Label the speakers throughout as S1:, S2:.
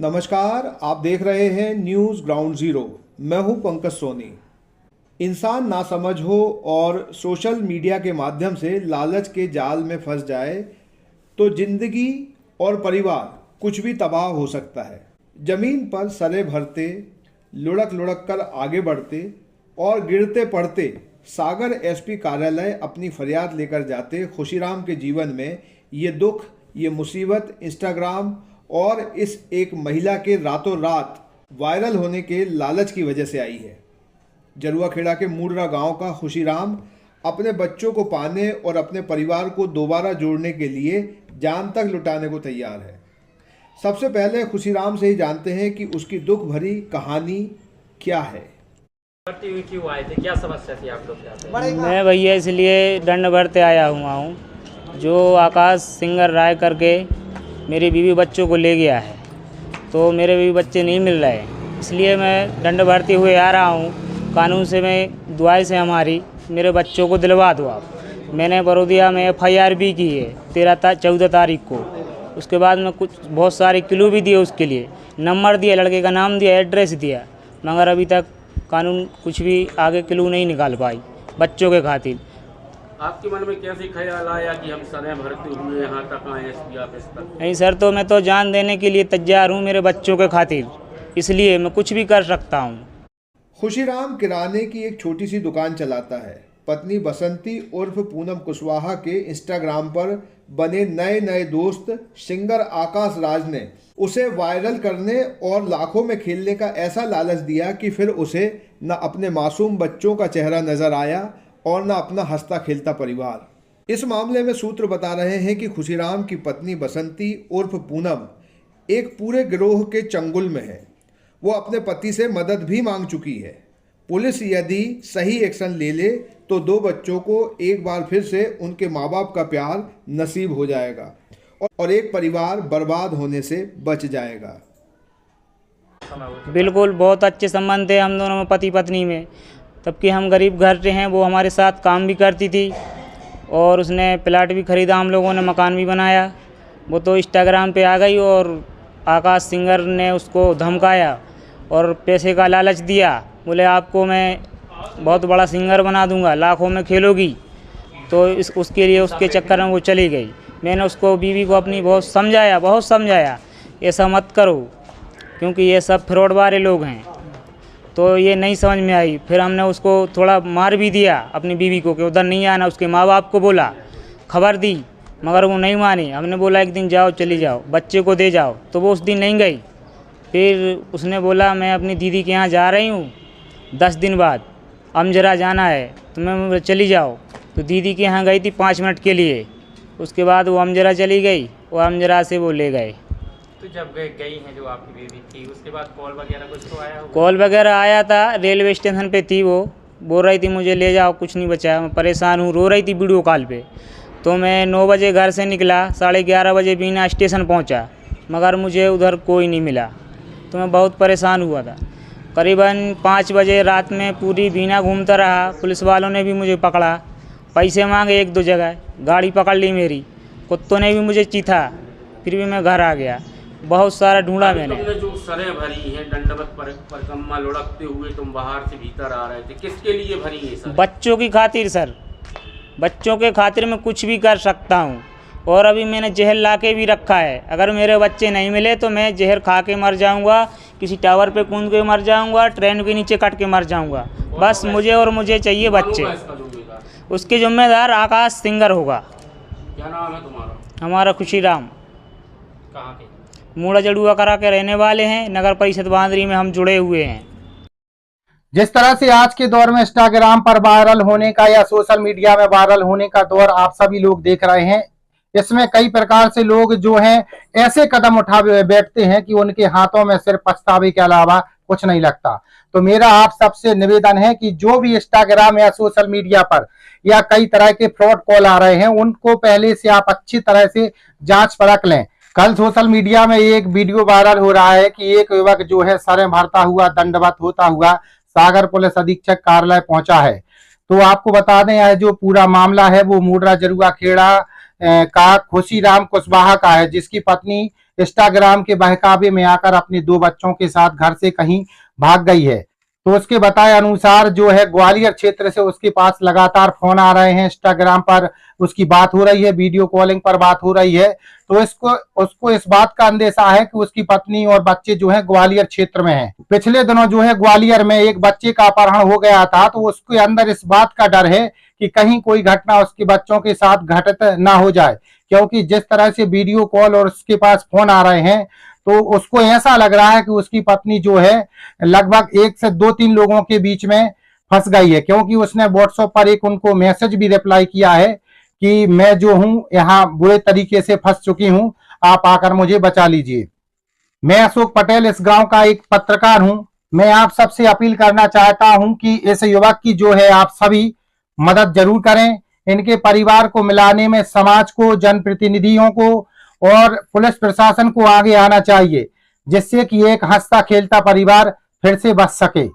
S1: नमस्कार, आप देख रहे हैं न्यूज़ ग्राउंड ज़ीरो। मैं हूं पंकज सोनी। इंसान नासमझ हो और सोशल मीडिया के माध्यम से लालच के जाल में फंस जाए तो जिंदगी और परिवार कुछ भी तबाह हो सकता है। जमीन पर सरे भरते, लुढ़क लुढ़क कर आगे बढ़ते और गिरते पड़ते सागर एसपी कार्यालय अपनी फरियाद लेकर जाते खुशीराम के जीवन में ये दुख, ये मुसीबत इंस्टाग्राम और इस एक महिला के रातों रात वायरल होने के लालच की वजह से आई है। जरुआखेड़ा के मूडरा गांव का खुशीराम अपने बच्चों को पाने और अपने परिवार को दोबारा जोड़ने के लिए जान तक लुटाने को तैयार है। सबसे पहले खुशीराम से ही जानते हैं कि उसकी दुख भरी कहानी क्या है।
S2: क्यों आए थे, क्या समस्या थी आप लोग के?
S3: मैं भैया इसलिए दंड भरते आया हुआ हूँ। जो आकाश सिंगर राय करके मेरी बीवी बच्चों को ले गया है, तो मेरे बीवी बच्चे नहीं मिल रहे, इसलिए मैं दंड भरते हुए आ रहा हूँ। कानून से मैं दुआई से हमारी मेरे बच्चों को दिलवा दो आप। मैंने बरोदिया में FIR भी की है 14 तारीख को। उसके बाद में कुछ बहुत सारे क्लू भी दिए, उसके लिए नंबर दिया, लड़के का नाम दिया, एड्रेस दिया, मगर अभी तक कानून कुछ भी आगे क्लू नहीं निकाल पाई बच्चों के खातिर।
S2: आपके मन में कैसे ख्याल आया कि हम समय भरते हुए यहाँ तक आए एसपी ऑफिस तक?
S3: नहीं सर, तो मैं तो जान देने के लिए तैयार हूँ मेरे बच्चों के खातिर, इसलिए मैं कुछ भी कर सकता हूँ।
S1: खुशीराम किराने की एक छोटी सी दुकान चलाता है। पत्नी बसंती उर्फ पूनम कुशवाहा के इंस्टाग्राम पर बने नए नए दोस्त सिंगर आकाश राज ने उसे वायरल करने और लाखों में खेलने का ऐसा लालच दिया कि फिर उसे न अपने मासूम बच्चों का चेहरा नजर आया और न अपना हंसता खेलता परिवार। इस मामले में सूत्र बता रहे हैं कि खुशीराम की पत्नी बसंती उर्फ पूनम एक पूरे गिरोह के चंगुल में है। वो अपने पति से मदद भी मांग चुकी है। पुलिस यदि सही एक्शन ले ले तो दो बच्चों को एक बार फिर से उनके माँ बाप का प्यार नसीब हो जाएगा और एक परिवार बर्बाद होने से बच जाएगा।
S3: बिल्कुल, बहुत अच्छे संबंध थे हम दोनों में, पति पत्नी में। तब कि हम गरीब घर से हैं, वो हमारे साथ काम भी करती थी और उसने प्लाट भी ख़रीदा, हम लोगों ने मकान भी बनाया। वो तो इंस्टाग्राम पे आ गई और आकाश सिंगर ने उसको धमकाया और पैसे का लालच दिया। बोले आपको मैं बहुत बड़ा सिंगर बना दूंगा, लाखों में खेलोगी। तो उसके लिए उसके चक्कर में वो चली गई। मैंने उसको, बीवी को अपनी बहुत समझाया ऐसा मत करो, क्योंकि ये सब फ्रॉड वाले लोग हैं। तो ये नहीं समझ में आई। फिर हमने उसको थोड़ा मार भी दिया अपनी बीवी को कि उधर नहीं आना। उसके माँ बाप को बोला, खबर दी, मगर वो नहीं मानी। हमने बोला एक दिन जाओ, चली जाओ, बच्चे को दे जाओ, तो वो उस दिन नहीं गई। फिर उसने बोला मैं अपनी दीदी के यहाँ जा रही हूँ 10 दिन बाद, अमजरा जाना है, तो मैं चली जाओ। तो दीदी के यहाँ गई थी 5 मिनट के लिए। उसके बाद वो अमजरा चली गई और अमजरा से वो ले गए।
S2: तो जब गई हैं जो आपकी बेबी थी, उसके बाद कॉल वगैरह कुछ तो आया होगा?
S3: कॉल वगैरह आया था, रेलवे स्टेशन पे थी, वो बोल रही थी मुझे ले जाओ, कुछ नहीं बचा, मैं परेशान हूँ, रो रही थी वीडियो कॉल पे। तो मैं 9 बजे घर से निकला, 11:30 बजे बीना स्टेशन पहुँचा, मगर मुझे उधर कोई नहीं मिला। तो मैं बहुत परेशान हुआ था। करीबन 5 बजे रात में पूरी बीना घूमता रहा। पुलिस वालों ने भी मुझे पकड़ा, पैसे मांगे 1-2 जगह, गाड़ी पकड़ ली मेरी, कुत्तों ने भी मुझे चीथा, फिर भी मैं घर आ गया। बहुत सारा ढूंढा मैंने।
S2: तुमने जो सरें भरी हैं, दंडवत परिक्रमा लुढ़कते हुए तुम बाहर से भीतर आ रहे थे, किसके लिए भरी है सर?
S3: बच्चों की खातिर सर, बच्चों के खातिर मैं कुछ भी कर सकता हूँ। और अभी मैंने जहर ला के भी रखा है। अगर मेरे बच्चे नहीं मिले तो मैं जहर खा के मर जाऊँगा, किसी टावर पे कूद के मर जाऊँगा, ट्रेन के नीचे कट के मर जाऊँगा। बस मुझे चाहिए बच्चे। उसके जिम्मेदार आकाश सिंगर होगा।
S2: क्या नाम है तुम्हारा?
S3: हमारा खुशीराम।
S2: कहाँ के?
S3: मूड़ा जड़ुआ करा के रहने वाले हैं, नगर परिषद बांदरी में हम जुड़े हुए हैं।
S4: जिस तरह से आज के दौर में इंस्टाग्राम पर वायरल होने का या सोशल मीडिया में वायरल होने का दौर आप सभी लोग देख रहे हैं, इसमें कई प्रकार से लोग जो हैं ऐसे कदम उठा बैठते हैं कि उनके हाथों में सिर्फ पछतावे के अलावा कुछ नहीं लगता। तो मेरा आप सबसे निवेदन है कि जो भी इंस्टाग्राम या सोशल मीडिया पर या कई तरह के फ्रॉड कॉल आ रहे हैं, उनको पहले से आप अच्छी तरह से जांच परख लें। कल सोशल मीडिया में एक वीडियो वायरल हो रहा है कि एक युवक जो है सरें भरता हुआ, दंडवत होता हुआ सागर पुलिस अधीक्षक कार्यालय पहुंचा है। तो आपको बता दें, यह जो पूरा मामला है वो मूडरा जरुआखेड़ा का खुशीराम कुशवाहा का है, जिसकी पत्नी इंस्टाग्राम के बहकावे में आकर अपने 2 बच्चों के साथ घर से कहीं भाग गई है। तो उसके बताए अनुसार जो है ग्वालियर क्षेत्र से उसके पास लगातार फोन आ रहे हैं, इंस्टाग्राम पर उसकी बात हो रही है, वीडियो कॉलिंग पर बात हो रही है। तो उसको इस बात का अंदेशा है कि उसकी पत्नी और बच्चे जो है ग्वालियर क्षेत्र में हैं। पिछले दिनों जो है ग्वालियर में एक बच्चे का अपहरण हो गया था, तो उसके अंदर इस बात का डर है कि कहीं कोई घटना उसके बच्चों के साथ घटित ना हो जाए, क्योंकि जिस तरह से वीडियो कॉल और उसके पास फोन आ रहे हैं तो उसको ऐसा लग रहा है कि उसकी पत्नी जो है लगभग 1 से 2-3 लोगों के बीच में फंस गई है, क्योंकि उसने व्हाट्सएप पर एक उनको मैसेज भी रिप्लाई किया है कि मैं जो हूं यहाँ बुरे तरीके से फंस चुकी हूं, आप आकर मुझे बचा लीजिए। मैं अशोक पटेल इस गांव का एक पत्रकार हूं। मैं आप सबसे अपील करना चाहता हूं कि इस युवक की जो है आप सभी मदद जरूर करें। इनके परिवार को मिलाने में समाज को, जनप्रतिनिधियों को और पुलिस प्रशासन को आगे आना चाहिए, जिससे कि एक हंसता खेलता परिवार फिर से बच सके।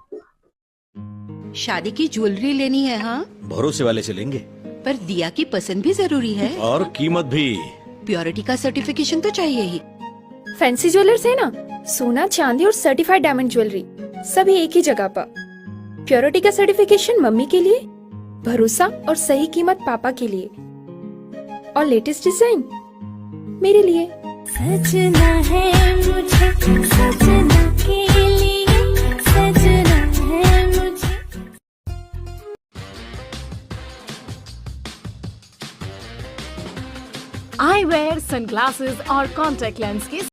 S5: शादी की ज्वेलरी लेनी है? हाँ,
S6: भरोसे वाले से लेंगे।
S5: पर दिया की पसंद भी जरूरी है
S6: और कीमत भी।
S5: प्योरिटी का सर्टिफिकेशन तो चाहिए ही।
S7: फैंसी ज्वेलर्स है ना, सोना चांदी और सर्टिफाइड डायमंड ज्वेलरी सभी एक ही जगह पर। प्योरिटी का सर्टिफिकेशन मम्मी के लिए, भरोसा और सही कीमत पापा के लिए, और लेटेस्ट डिजाइन मेरे लिए।
S8: सजना है मुझे, सजना के लिए सजना है मुझे।
S9: आई वेयर सनग्लासेस और कॉन्टैक्ट लेंस के